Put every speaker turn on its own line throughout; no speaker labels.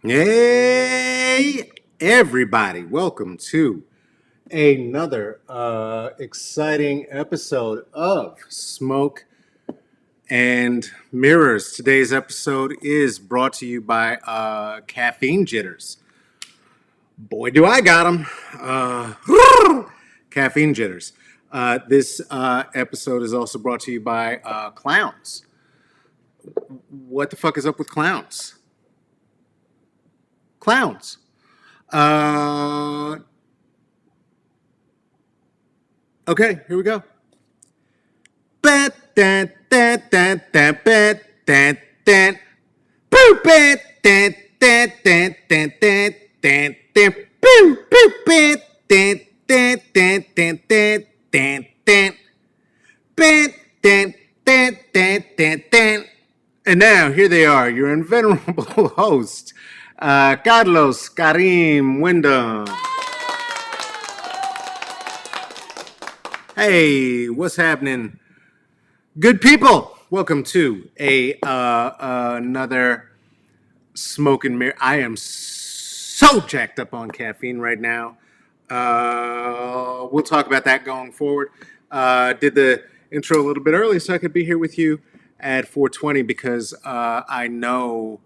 Hey, everybody, welcome to another exciting episode of Smoke and Mirrors. Today's episode is brought to you by Caffeine Jitters. Boy, do I got them. Caffeine Jitters. This episode is also brought to you by Clowns. What the fuck is up with clowns? Clowns. Uh, okay, here we go. And now, here they are, your invenerable host, Carlos Karim Wyndham. Hey, what's happening? Good people, welcome to another Smoke and Mirror. I am so jacked up on caffeine right now. We'll talk about that going forward. Did the intro a little bit early so I could be here with you at 4:20 because I know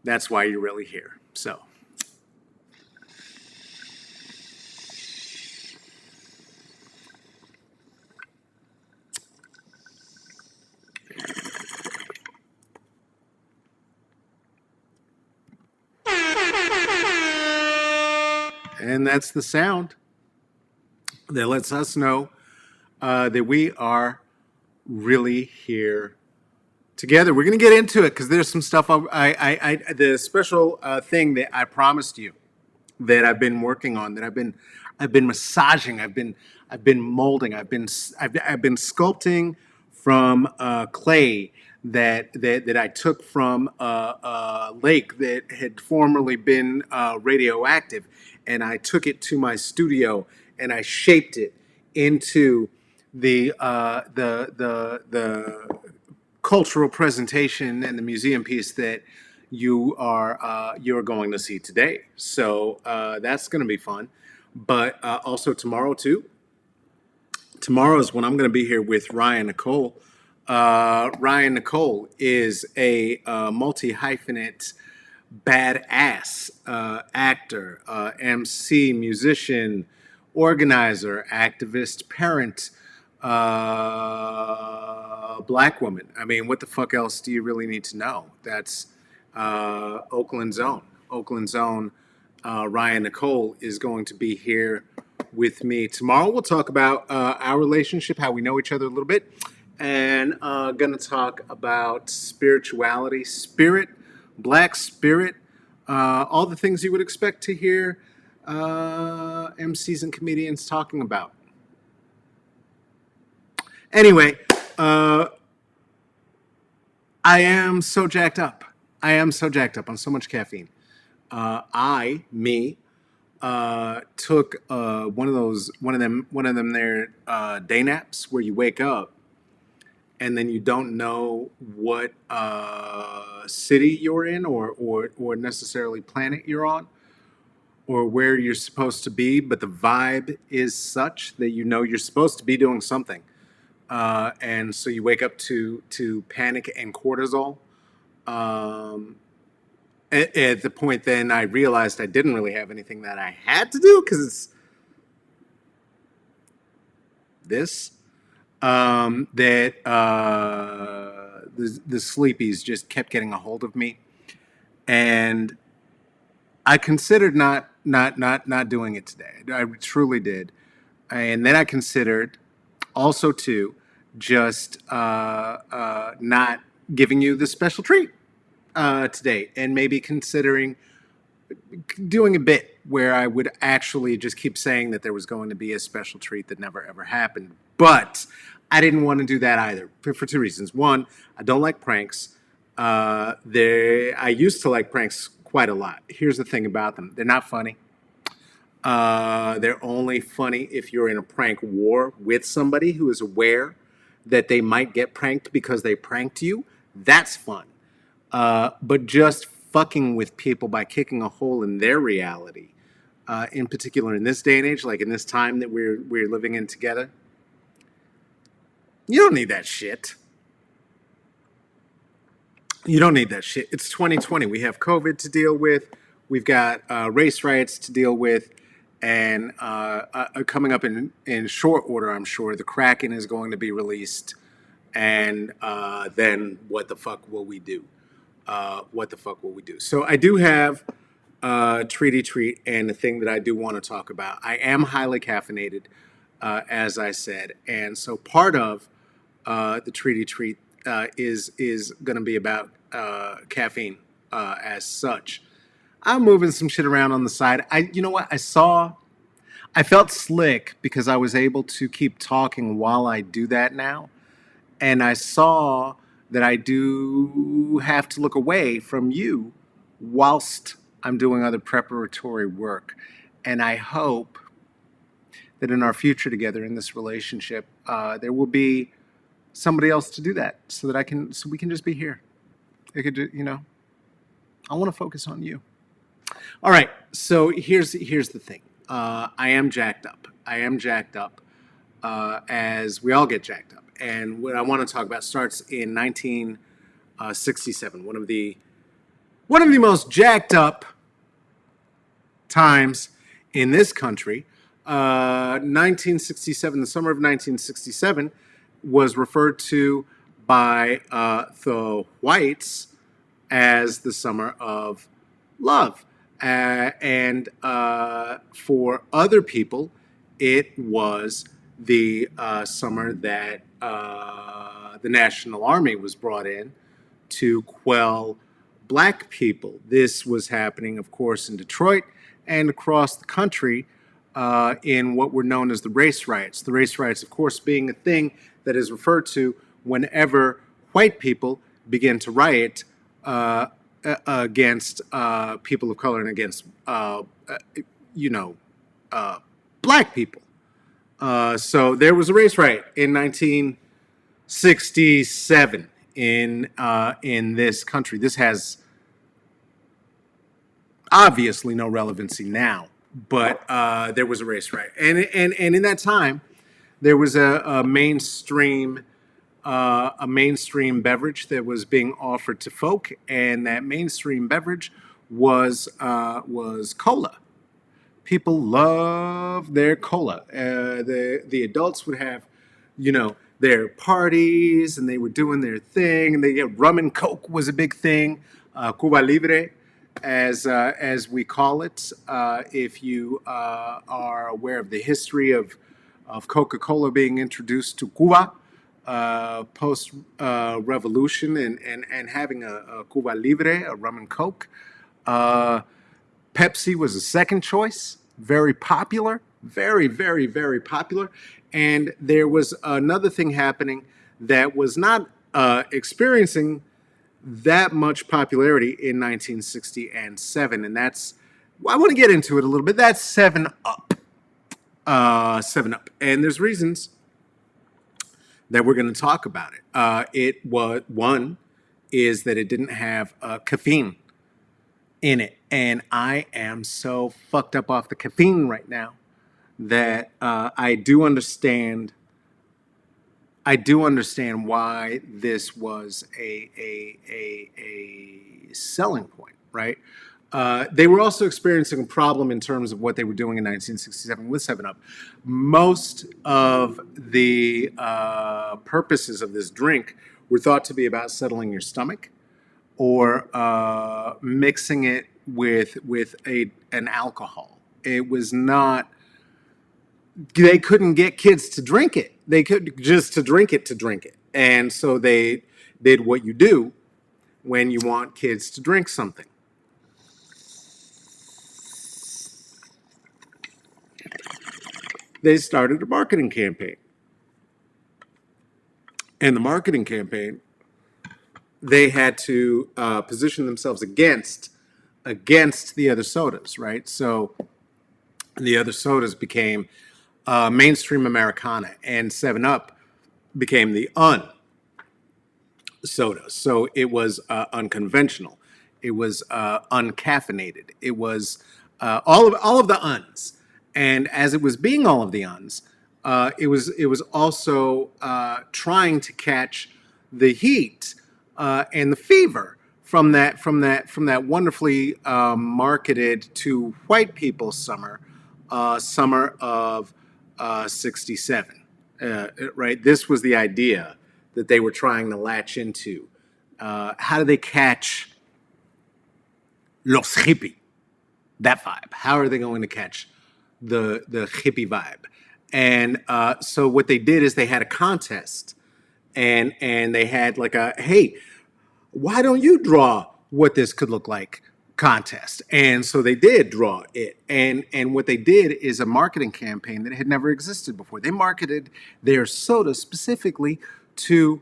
that's why you're really here. So. And that's the sound that lets us know that we are really here together. We're going to get into it because there's some stuff. The special thing that I promised you that I've been working on, that I've been massaging, I've been molding, I've been sculpting from clay that I took from a lake that had formerly been radioactive, and I took it to my studio and I shaped it into the cultural presentation and the museum piece that you're going to see today. So that's going to be fun. But also tomorrow too. Tomorrow is when I'm going to be here with Ryan Nicole. Ryan Nicole is a multi hyphenate badass actor, MC, musician, organizer, activist, parent, black woman. I mean, what the fuck else do you really need to know? That's Oakland's own. Oakland's own Ryan Nicole is going to be here with me tomorrow. We'll talk about our relationship, how we know each other a little bit, and going to talk about spirituality, spirit, black spirit, all the things you would expect to hear MCs and comedians talking about. Anyway, I am so jacked up. I am so jacked up on so much caffeine. Took one of them there day naps where you wake up and then you don't know what city you're in or necessarily planet you're on or where you're supposed to be, but the vibe is such that you know you're supposed to be doing something. And so you wake up to panic and cortisol. Um, at the point then I realized I didn't really have anything that I had to do because it's this. That the sleepies just kept getting a hold of me, and I considered not doing it today. I truly did, and then I considered also too just not giving you the special treat today, and maybe considering doing a bit where I would actually just keep saying that there was going to be a special treat that never ever happened. But I didn't want to do that either for two reasons. One, I don't like pranks. I used to like pranks quite a lot. Here's the thing about them: they're not funny. They're only funny if you're in a prank war with somebody who is aware that they might get pranked because they pranked you. That's fun. But just fucking with people by kicking a hole in their reality, in particular in this day and age, like in this time that we're living in together. You don't need that shit. You don't need that shit. It's 2020. We have COVID to deal with. We've got race riots to deal with. And coming up in short order, I'm sure, the Kraken is going to be released. And then what the fuck will we do? What the fuck will we do? So I do have treaty treat and the thing that I do want to talk about. I am highly caffeinated, as I said. And so part of the treaty treat is going to be about caffeine as such. I'm moving some shit around on the side. You know what? I felt slick because I was able to keep talking while I do that now. And I saw that I do have to look away from you whilst I'm doing other preparatory work. And I hope that in our future together in this relationship, there will be somebody else to do that so we can just be here. I could, I want to focus on you. All right, so here's the thing. I am jacked up. As we all get jacked up. And what I want to talk about starts in 1967. One of the most jacked up times in this country. 1967, the summer of 1967, was referred to by the whites as the summer of love. And for other people, it was the summer that the National Army was brought in to quell black people. This was happening, of course, in Detroit and across the country in what were known as the race riots. The race riots, of course, being a thing that is referred to whenever white people begin to riot against people of color and against, black people. So there was a race riot in 1967 in this country. This has obviously no relevancy now, but there was a race riot, and in that time, there was a mainstream beverage that was being offered to folk, and that mainstream beverage was cola. People love their cola. The adults would have, their parties, and they were doing their thing. And rum and Coke was a big thing. Cuba Libre, as we call it. If you are aware of the history of Coca-Cola being introduced to Cuba post revolution and having a Cuba Libre, a rum and Coke. Pepsi was a second choice, very popular, very, very, very popular. And there was another thing happening that was not experiencing that much popularity in 1967. And I want to get into it a little bit. That's 7-Up. 7-Up. And there's reasons that we're going to talk about it. One is that it didn't have caffeine in it. And I am so fucked up off the caffeine right now that I do understand why this was a selling point, right? They were also experiencing a problem in terms of what they were doing in 1967 with 7-Up. Most of the purposes of this drink were thought to be about settling your stomach or mixing it with an alcohol. It was not. They couldn't get kids to drink it. They could just to drink it, and so they did what you do when you want kids to drink something. They started a marketing campaign, and the marketing campaign, they had to position themselves against the other sodas, right? So the other sodas became mainstream Americana, and 7-Up became the soda. So it was unconventional. It was uncaffeinated. It was all of the uns. And as it was being all of the uns, it was also trying to catch the heat and the fever from that wonderfully marketed to white people summer of '67. Right, this was the idea that they were trying to latch into. How do they catch los hippie, that vibe? How are they going to catch the hippie vibe? And so what they did is they had a contest, and they had like a, hey, why don't you draw what this could look like contest? And so they did draw it. And what they did is a marketing campaign that had never existed before. They marketed their soda specifically to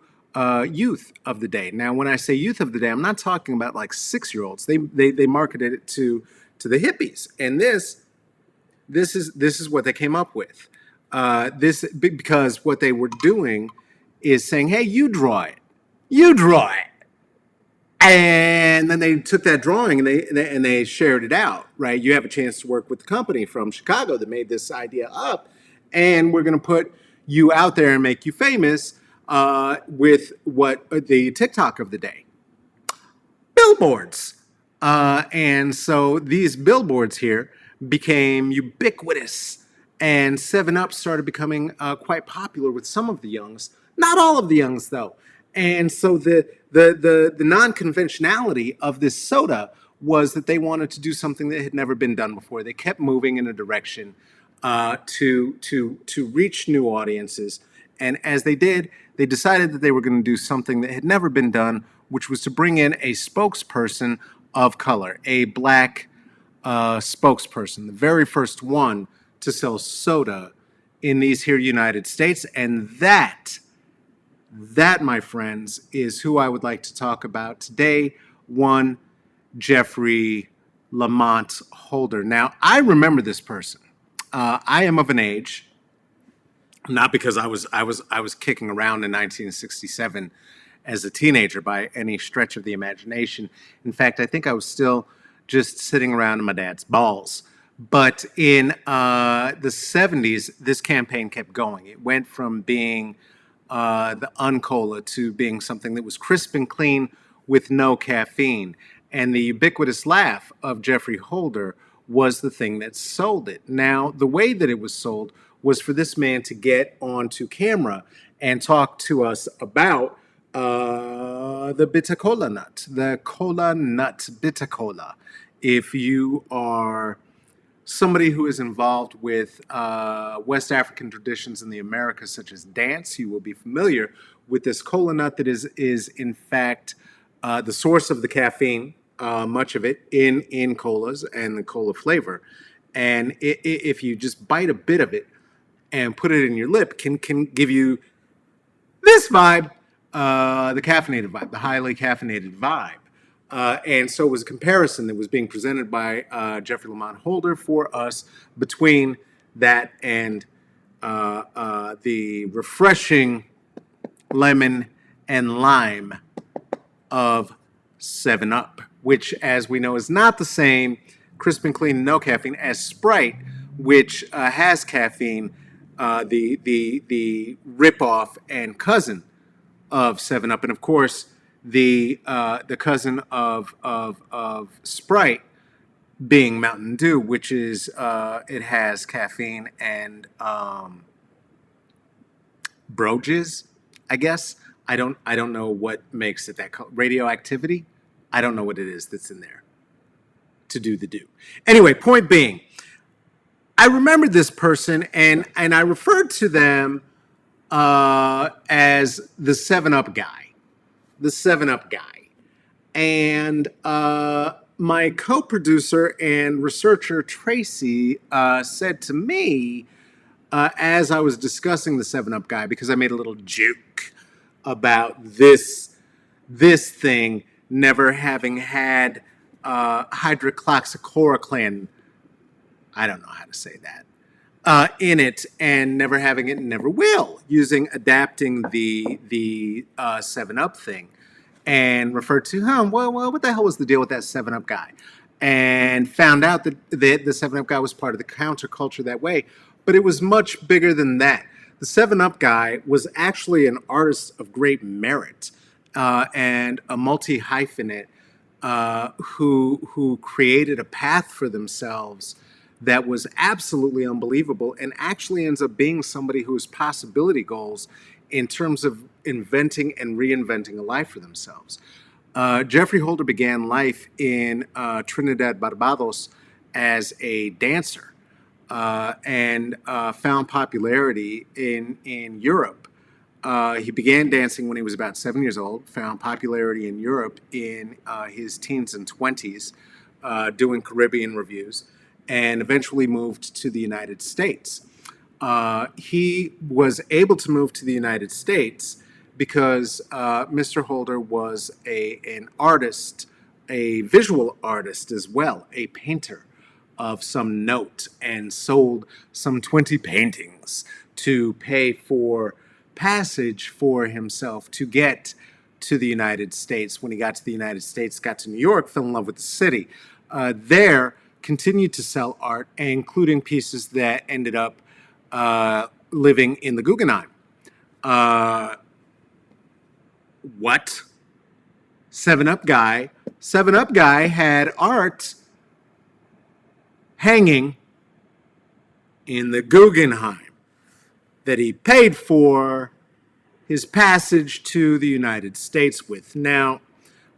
youth of the day. Now, when I say youth of the day, I'm not talking about like 6-year-olds. They marketed it to the hippies. And this is what they came up with. This because what they were doing is saying, hey, you draw it. You draw it. And then they took that drawing and they shared it out, right? You have a chance to work with the company from Chicago that made this idea up, and we're going to put you out there and make you famous with what the TikTok of the day, billboards. And so these billboards here became ubiquitous, and 7 Up started becoming quite popular with some of the youngs, not all of the youngs though. And so the non-conventionality of this soda was that they wanted to do something that had never been done before. They kept moving in a direction to reach new audiences, and as they did, they decided that they were going to do something that had never been done, which was to bring in a spokesperson of color, a black spokesperson, the very first one to sell soda in these here United States. And that, my friends, is who I would like to talk about today. One Jeffrey Lamont Holder. Now, I remember this person. I am of an age, not because I was kicking around in 1967 as a teenager by any stretch of the imagination. In fact, I think I was still just sitting around in my dad's balls. But in the 70s, this campaign kept going. It went from being the Uncola to being something that was crisp and clean with no caffeine. And the ubiquitous laugh of Jeffrey Holder was the thing that sold it. Now, the way that it was sold was for this man to get onto camera and talk to us about the bitter cola nut, the cola nut bitter cola. If you are somebody who is involved with West African traditions in the Americas, such as dance, you will be familiar with this cola nut that is in fact the source of the caffeine, much of it in colas and the cola flavor. And if you just bite a bit of it and put it in your lip, can give you this vibe, the caffeinated vibe, the highly caffeinated vibe. And so it was a comparison that was being presented by Jeffrey Lamont Holder for us between that and the refreshing lemon and lime of 7 Up, which, as we know, is not the same crisp and clean, no caffeine, as Sprite, which has caffeine, the ripoff and cousin of 7 Up, and of course the cousin of Sprite being Mountain Dew, which is it has caffeine and broges, I guess. I don't know what makes it that radioactivity. I don't know what it is that's in there to do the do. Anyway, point being, I remembered this person and I referred to them as the 7 Up guy. The 7 Up guy. And my co-producer and researcher, Tracy, said to me, as I was discussing the 7 Up guy, because I made a little joke about this thing never having had hydroxychloroquine, I don't know how to say that, in it, and never having it and never will, adapting the 7 Up thing. and referred to, well, what the hell was the deal with that 7 Up guy? And found out that the 7 Up guy was part of the counterculture that way. But it was much bigger than that. The 7 Up guy was actually an artist of great merit and a multi hyphenate who created a path for themselves that was absolutely unbelievable, and actually ends up being somebody who has possibility goals in terms of inventing and reinventing a life for themselves. Jeffrey Holder began life in Trinidad, Barbados as a dancer and found popularity in Europe. He began dancing when he was about 7 years old, found popularity in Europe in his teens and 20s, doing Caribbean reviews, and eventually moved to the United States. He was able to move to the United States because Mr. Holder was an artist, a visual artist as well, a painter of some note, and sold some 20 paintings to pay for passage for himself to get to the United States. When he got to the United States, got to New York, fell in love with the city. There, continued to sell art, including pieces that ended up living in the Guggenheim. What? 7 Up guy. 7 Up guy had art hanging in the Guggenheim that he paid for his passage to the United States with. Now,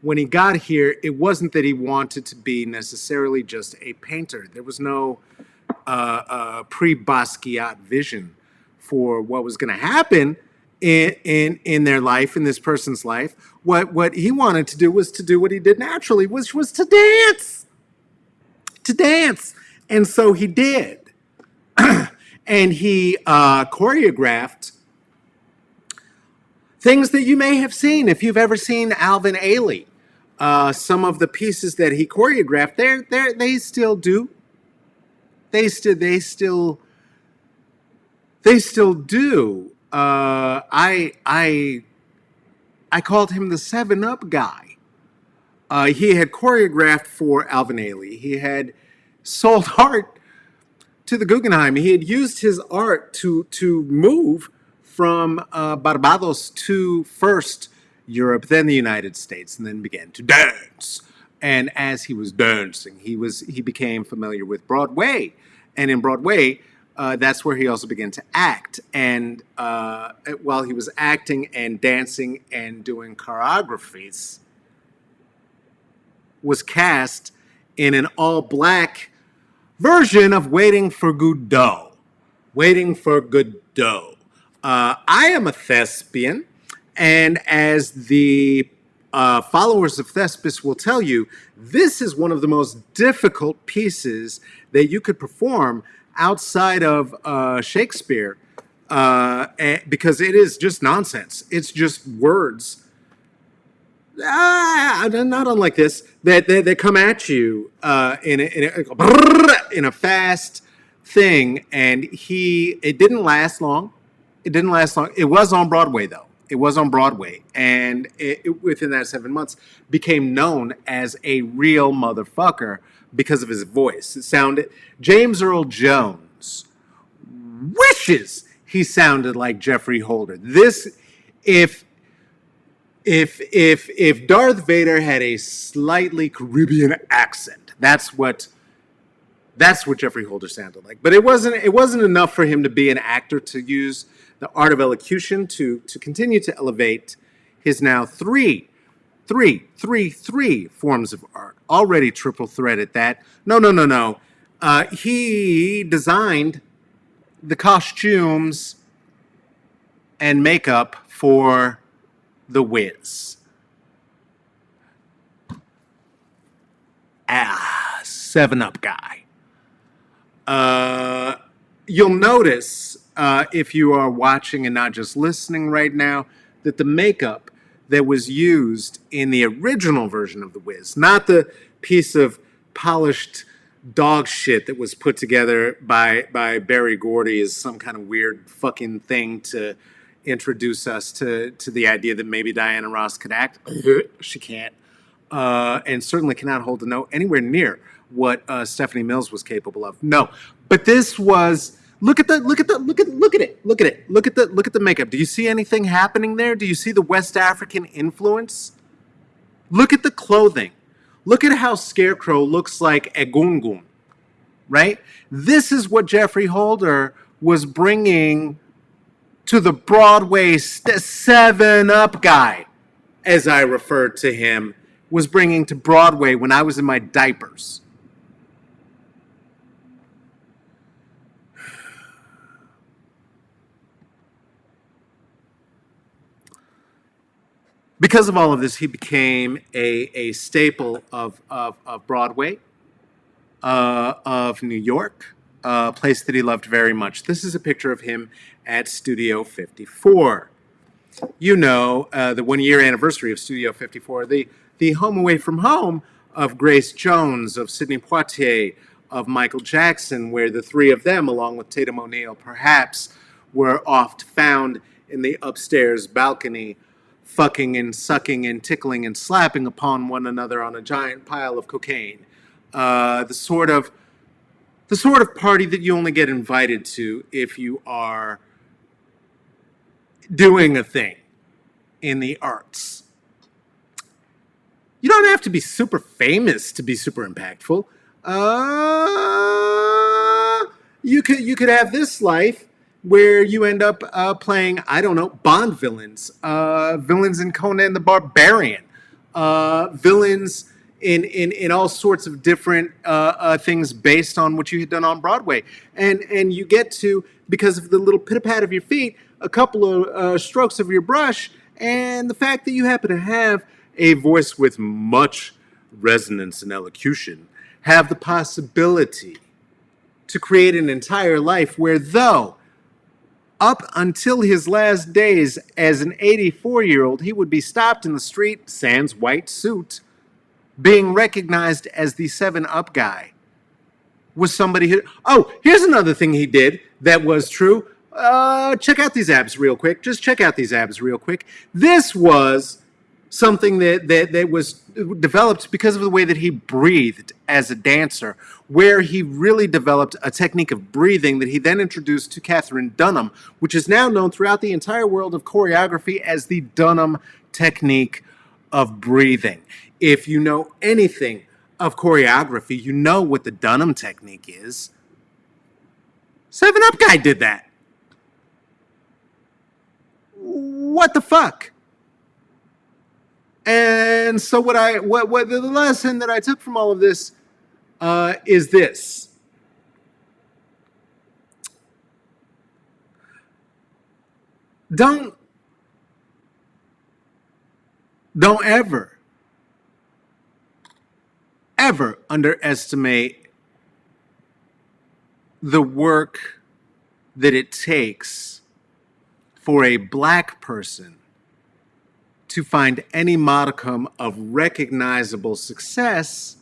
when he got here, it wasn't that he wanted to be necessarily just a painter. There was no pre-Basquiat vision for what was going to happen in their life, in this person's life. What he wanted to do was to do what he did naturally, which was to dance. To dance. And so he did. And he choreographed things that you may have seen. If you've ever seen Alvin Ailey, some of the pieces that he choreographed, they still do. They still do. I called him the 7 Up guy. He had choreographed for Alvin Ailey. He had sold art to the Guggenheim. He had used his art to move from Barbados to first Europe, then the United States, and then began to dance. And as he was dancing, he became familiar with Broadway, and in Broadway, that's where he also began to act. And while he was acting and dancing and doing choreographies, was cast in an all-black version of Waiting for Godot. Waiting for Godot. I am a thespian, and as the followers of Thespis will tell you, this is one of the most difficult pieces that you could perform outside of Shakespeare, because it is just nonsense. It's just words, not unlike this, that come at you in a fast thing, and it didn't last long. It didn't last long. It was on Broadway, though. It was on Broadway, and within that 7 months, became known as a real motherfucker because of his voice. It sounded, James Earl Jones wishes he sounded like Jeffrey Holder. This, if Darth Vader had a slightly Caribbean accent, that's what Jeffrey Holder sounded like. But it wasn't enough for him to be an actor, to use the art of elocution to continue to elevate his now three forms of art. Already triple threat at that. No. He designed the costumes and makeup for The Wiz. 7 Up guy. You'll notice, if you are watching and not just listening right now, that the makeup that was used in the original version of The Wiz, not the piece of polished dog shit that was put together by Barry Gordy as some kind of weird fucking thing to introduce us to the idea that maybe Diana Ross could act. She can't, and certainly cannot hold a note anywhere near what Stephanie Mills was capable of. No, but this was. Look at it. Look at the makeup. Do you see anything happening there? Do you see the West African influence? Look at the clothing. Look at how Scarecrow looks like Egungun, right? This is what Jeffrey Holder was bringing to the Broadway 7-Up guy, as I referred to him, was bringing to Broadway when I was in my diapers. Because of all of this, he became a staple of Broadway, of New York, a place that he loved very much. This is a picture of him at Studio 54. You know, the 1-year anniversary of Studio 54, the home away from home of Grace Jones, of Sidney Poitier, of Michael Jackson, where the three of them, along with Tatum O'Neal, perhaps were oft found in the upstairs balcony, fucking and sucking and tickling and slapping upon one another on a giant pile of cocaine. The sort of party that you only get invited to if you are doing a thing in the arts. You don't have to be super famous to be super impactful. You could have this life where you end up playing, I don't know, Bond villains, villains in Conan the Barbarian, villains in all sorts of different things based on what you had done on Broadway. And you get to, because of the little pit-a-pat of your feet, a couple of strokes of your brush, and the fact that you happen to have a voice with much resonance and elocution, have the possibility to create an entire life where, though, up until his last days as an 84-year-old, he would be stopped in the street, sans white suit, being recognized as the 7-Up guy, was somebody who... Oh, here's another thing he did that was true. Check out these abs real quick. Just check out these abs real quick. This was something that was developed because of the way that he breathed as a dancer, where he really developed a technique of breathing that he then introduced to Katherine Dunham, which is now known throughout the entire world of choreography as the Dunham technique of breathing. If you know anything of choreography, you know what the Dunham technique is. 7-Up guy did that. What the fuck? And so what the lesson that I took from all of this is this. Don't ever underestimate the work that it takes for a black person to find any modicum of recognizable success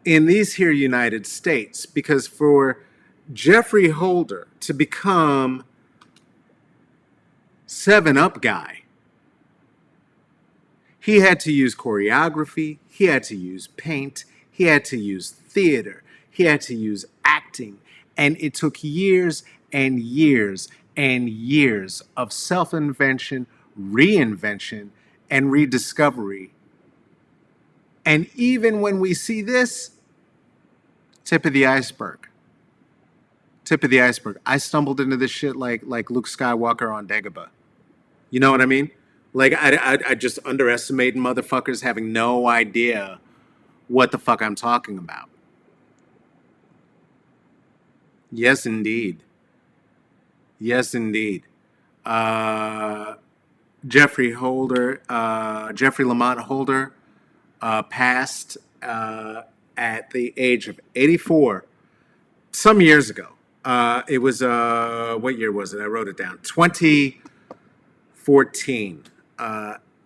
in these here United States. Because for Jeffrey Holder to become 7-Up guy, he had to use choreography, he had to use paint, he had to use theater, he had to use acting, and it took years and years and years of self-invention, reinvention, and rediscovery. And even when we see this, tip of the iceberg. Tip of the iceberg. I stumbled into this shit like Luke Skywalker on Dagobah. You know what I mean? Like, I just underestimate motherfuckers having no idea what the fuck I'm talking about. Yes, indeed. Yes, indeed. Jeffrey Lamont Holder passed at the age of 84 some years ago. It was, what year was it? I wrote it down. 2014.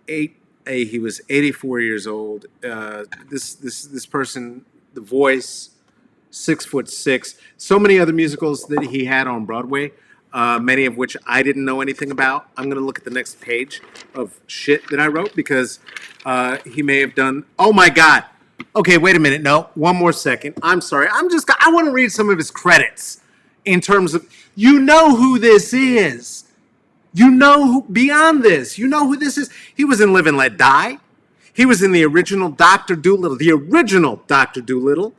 He was 84 years old. This person, the voice, 6'6". So many other musicals that he had on Broadway. many of which I didn't know anything about. I'm going to look at the next page of shit that I wrote because he may have done. Oh my God. Okay, wait a minute. No, one more second. I'm sorry. I want to read some of his credits in terms of, you know who this is. You know who, beyond this, you know who this is. He was in Live and Let Die. He was in the original Dr. Dolittle, the original Dr. Dolittle.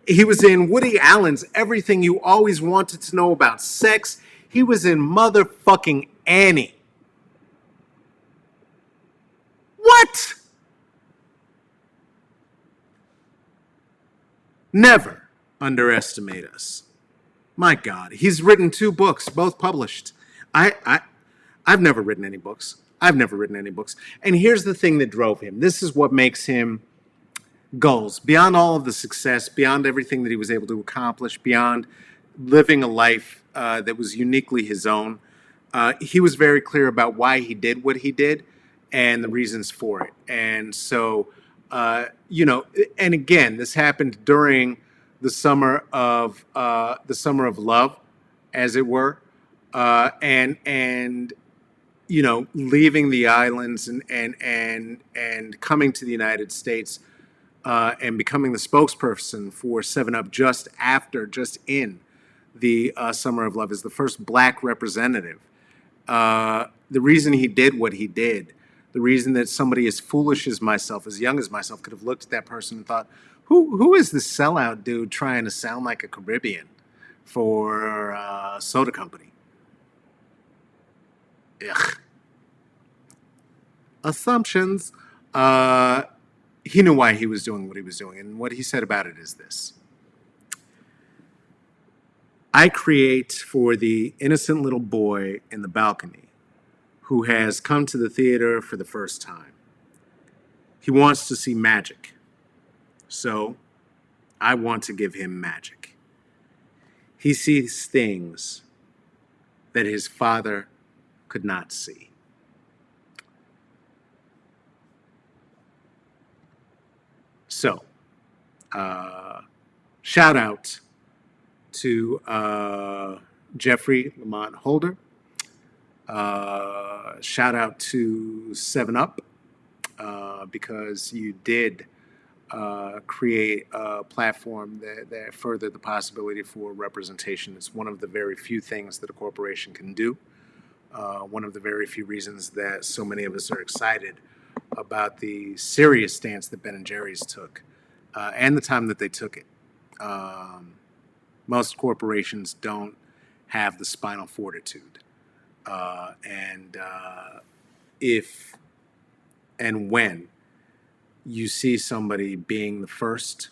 He was in Woody Allen's Everything You Always Wanted to Know About Sex. He was in motherfucking Annie. What? Never underestimate us. My God, he's written 2 books, both published. I've never written any books. I've never written any books. And here's the thing that drove him. This is what makes him goals. Beyond all of the success, beyond everything that he was able to accomplish, beyond living a life that was uniquely his own, he was very clear about why he did what he did and the reasons for it. And so, and again, this happened during the summer of love, as it were, and leaving the islands and coming to the United States and becoming the spokesperson for 7-Up just in the Summer of Love as the first black representative. The reason he did what he did, the reason that somebody as foolish as myself, as young as myself, could have looked at that person and thought, who is this sellout dude trying to sound like a Caribbean for a soda company? Ugh. Assumptions. He knew why he was doing what he was doing, and what he said about it is this. I create for the innocent little boy in the balcony who has come to the theater for the first time. He wants to see magic, so I want to give him magic. He sees things that his father could not see. So, shout out to Jeffrey Lamont Holder. Shout out to 7-Up because you did create a platform that furthered the possibility for representation. It's one of the very few things that a corporation can do. One of the very few reasons that so many of us are excited about the serious stance that Ben & Jerry's took and the time that they took it. Most corporations don't have the spinal fortitude. If and when you see somebody being the first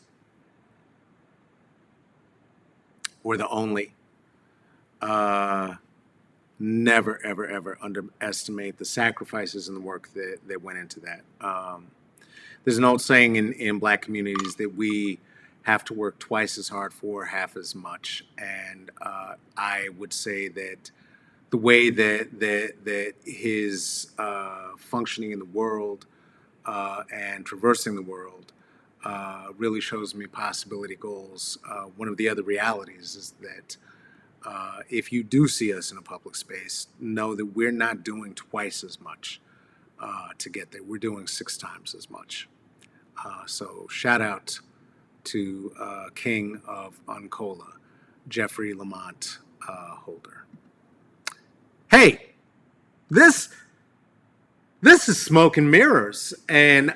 or the only, never, ever, ever underestimate the sacrifices and the work that went into that. There's an old saying in black communities that we have to work twice as hard for half as much. And I would say that the way that his functioning in the world and traversing the world really shows me possibility goals. One of the other realities is that if you do see us in a public space, know that we're not doing twice as much to get there. We're doing 6 times as much. So shout out to King of Uncola, Jeffrey Lamont Holder. Hey, this is Smoke and Mirrors, and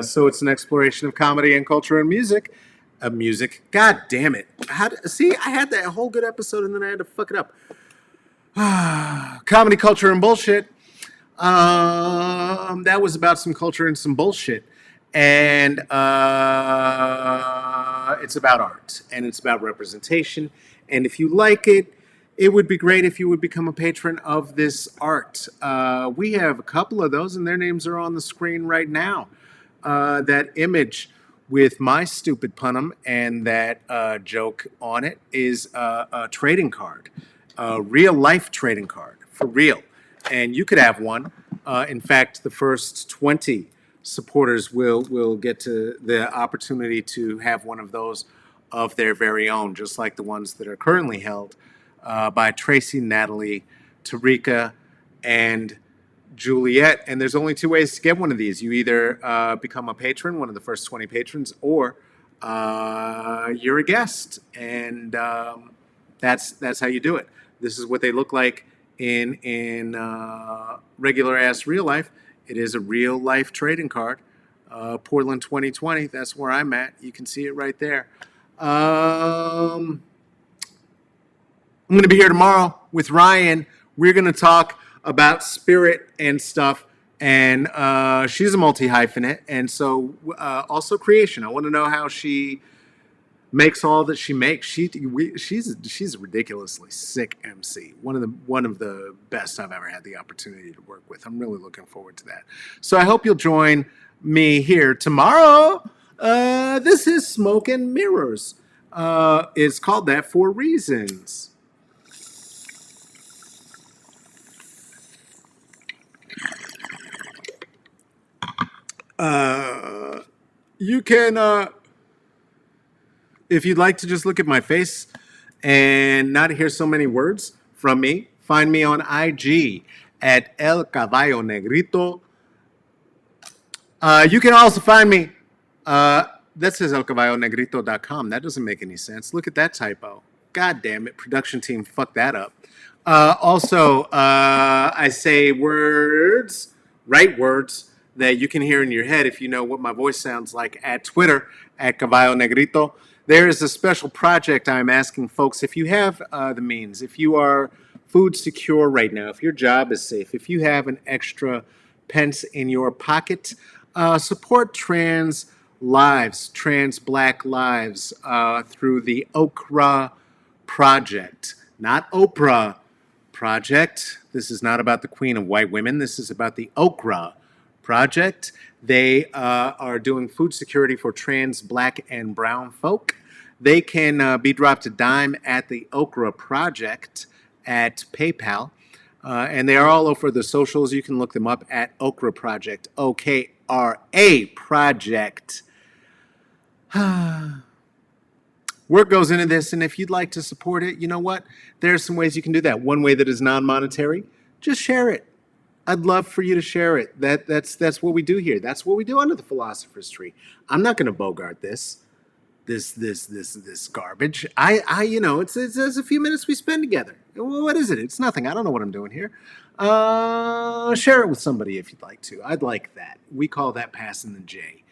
so it's an exploration of comedy and culture and music. God damn it! I had that whole good episode, and then I had to fuck it up. Comedy, culture, and bullshit. That was about some culture and some bullshit, and it's about art, and it's about representation. And if you like it, it would be great if you would become a patron of this art. We have a couple of those, and their names are on the screen right now. That image with my stupid punum and that joke on it is a trading card, a real life trading card, for real. And you could have one. In fact, the first 20 supporters will get to the opportunity to have one of those of their very own, just like the ones that are currently held by Tracy, Natalie, Tarika, and Juliet. And there's only two ways to get one of these. You either become a patron, one of the first 20 patrons, or you're a guest. And that's how you do it. This is what they look like in regular ass real life. It is a real life trading card. Portland 2020. That's where I'm at. You can see it right there. I'm going to be here tomorrow with Ryan. We're going to talk about spirit and stuff. And she's a multi-hyphenate. And so also creation. I want to know how she makes all that she makes. She's a ridiculously sick MC. One of the best I've ever had the opportunity to work with. I'm really looking forward to that. So I hope you'll join me here tomorrow. This is Smoke and Mirrors. It's called that for reasons. You can, if you'd like to just look at my face and not hear so many words from me, find me on IG at El Caballo Negrito. You can also find me, that says elcaballonegrito.com. That doesn't make any sense. Look at that typo. God damn it. Production team, fuck that up. Also, I say words, right words, that you can hear in your head if you know what my voice sounds like at Twitter, at Caballo Negrito. There is a special project I'm asking folks, if you have the means, if you are food secure right now, if your job is safe, if you have an extra pence in your pocket, support trans lives, trans black lives through the Okra Project. Not Oprah Project. This is not about the Queen of White Women. This is about the Okra Project. They are doing food security for trans black and brown folk. They can be dropped a dime at the Okra Project at PayPal. And they are all over the socials. You can look them up at Okra Project, OKRA Project. Work goes into this, and if you'd like to support it, you know what? There are some ways you can do that. One way that is non-monetary, just share it. I'd love for you to share it. That's what we do here. That's what we do under the Philosopher's Tree. I'm not going to bogart this garbage. It's a few minutes we spend together. What is it? It's nothing. I don't know what I'm doing here. Share it with somebody if you'd like to. I'd like that. We call that passing the J.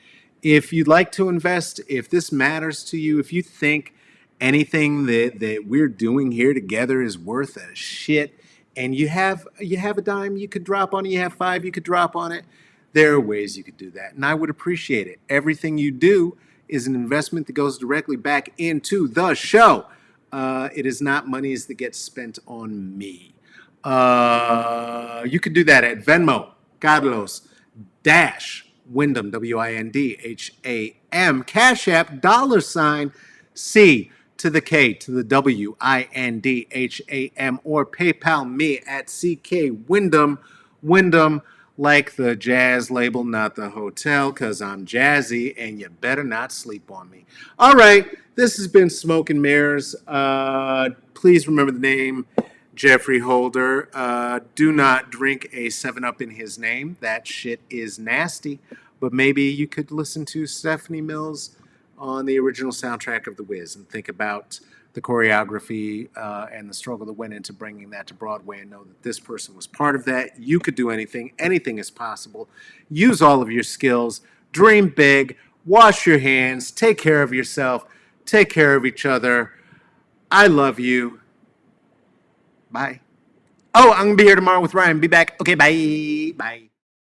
If you'd like to invest, if this matters to you, if you think anything that we're doing here together is worth a shit, and you have a dime you could drop on it, you have $5 you could drop on it, there are ways you could do that, and I would appreciate it. Everything you do is an investment that goes directly back into the show. It is not monies that get spent on me. You could do that at Venmo, Carlos Wyndham, WINDHAM, Cash App, $C to the K to the WINDHAM, or PayPal me at CK Wyndham. Wyndham, like the jazz label, not the hotel, because I'm jazzy, and you better not sleep on me. All right, this has been Smoke and Mirrors. Please remember the name Jeffrey Holder. Do not drink a 7-Up in his name. That shit is nasty. But maybe you could listen to Stephanie Mills on the original soundtrack of The Wiz and think about the choreography and the struggle that went into bringing that to Broadway, and know that this person was part of that. You could do anything. Anything is possible. Use all of your skills. Dream big. Wash your hands. Take care of yourself. Take care of each other. I love you. Bye. Oh, I'm going to be here tomorrow with Ryan. Be back. Okay, bye. Bye.